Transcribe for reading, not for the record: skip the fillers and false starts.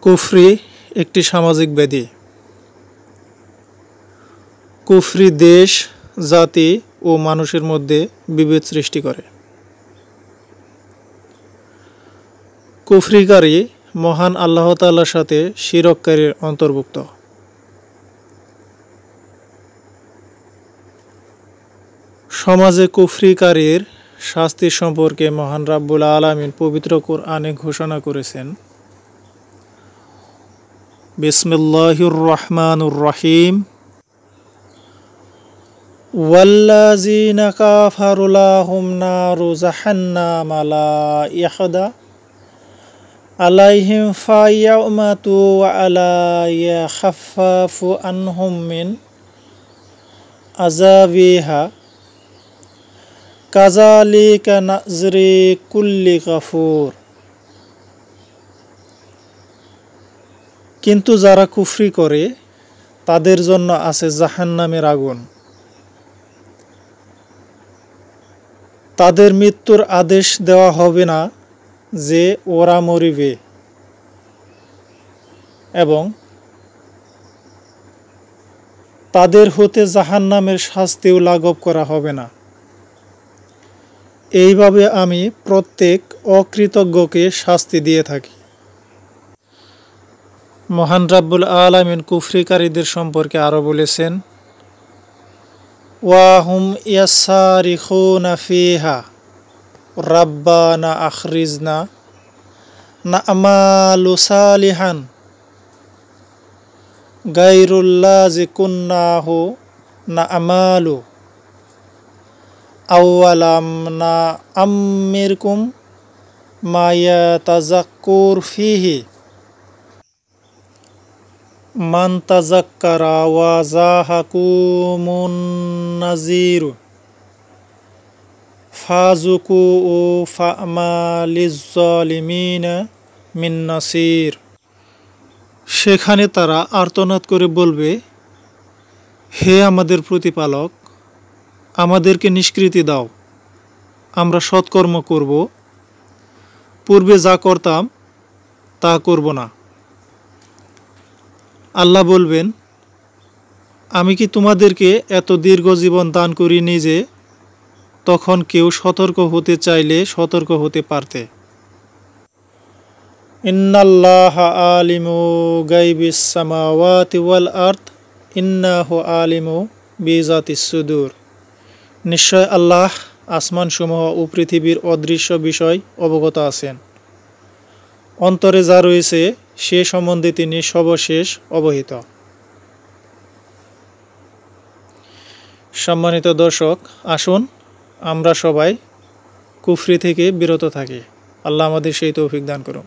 কুফরি একটি সামাজিক ব্যাধি। কুফরি দেশ, জাতি ও মানুষের মধ্যে বিভেদ সৃষ্টি করে। কুফরিকারী মহান আল্লাহ তাআলার সাথে শিরককারীর অন্তর্ভুক্ত। সমাজে কুফরিকারীর শাস্তি সম্পর্কে মহান রাব্বুল আলামিন পবিত্র কুরআনে ঘোষণা করেছেন, বিসমিল্লাহির রহমানির রহিম, ওয়াল্লাযীনা কাফারু লাহুম নারু জাহান্নাম লা ইয়াহদা আলাইহিম ফায়ামাতু ওয়া লা ইয়াখাফফাফু আনহুম মিন আযাবিহা কাযালিকা নাজরি কুল্লি কাফুর। কিন্তু যারা কুফরি করে তাদের জন্য আছে জাহান্নামের আগুন। তাদের মৃত্যুর আদেশ দেওয়া হবে না যে ওরা মরিবে, এবং তাদের হতে জাহান্নামের শাস্তিও লাঘব করা হবে না। এইভাবে আমি প্রত্যেক অকৃতজ্ঞকে শাস্তি দিয়ে থাকি। মহান রাব্বুল আলামিন কুফরিকারীদের সম্পর্কে আরো বলেছেন, ওয়াহুম ইয়াসারিখুনা ফিহা রাব্বানা আখরিজনা না'মালু সালিহান গায়রুল্লাযী কুন্নাহু না'মালু আওয়ালাম না'আম্মিরকুম মা ইয়াতাযাক্কারু ফীহি মান তাযাক্কারা ওয়া যাহাকুমুন নাযীর ফাযুকু ফামা লিয-যালিমিনা মিন নাসীর। সেখানে তারা আর্তনাদ করে বলবে, হে আমাদের প্রতিপালক, আমাদেরকে নিষ্কৃতি দাও, আমরা সৎকর্ম করব, পূর্বে যা করতাম তা করব না। আল্লাহ বলবেন, আমি কি তোমাদেরকে এত দীর্ঘ জীবন দান করিনি যে তখন কেউ সতর্ক হতে চাইলে সতর্ক হতে পারতে? ইন্নাল্লাহা আলিমু গায়বিস সামাওয়াতি ওয়াল আরদ ইন্নাহু আলিমু বিযাতিস সুদূর। নিশ্চয় আল্লাহ আসমানসমূহ ও পৃথিবীর অদৃশ্য বিষয় অবগত আছেন। অন্তরে যা রয়েছে সে সম্বন্ধে তিনি সর্বশেষ অবহিত। সম্মানিত দর্শক, আসুন আমরা সবাই কুফরি থেকে বিরত থাকি। আল্লাহ আমাদের সেই তৌফিক দান করুন।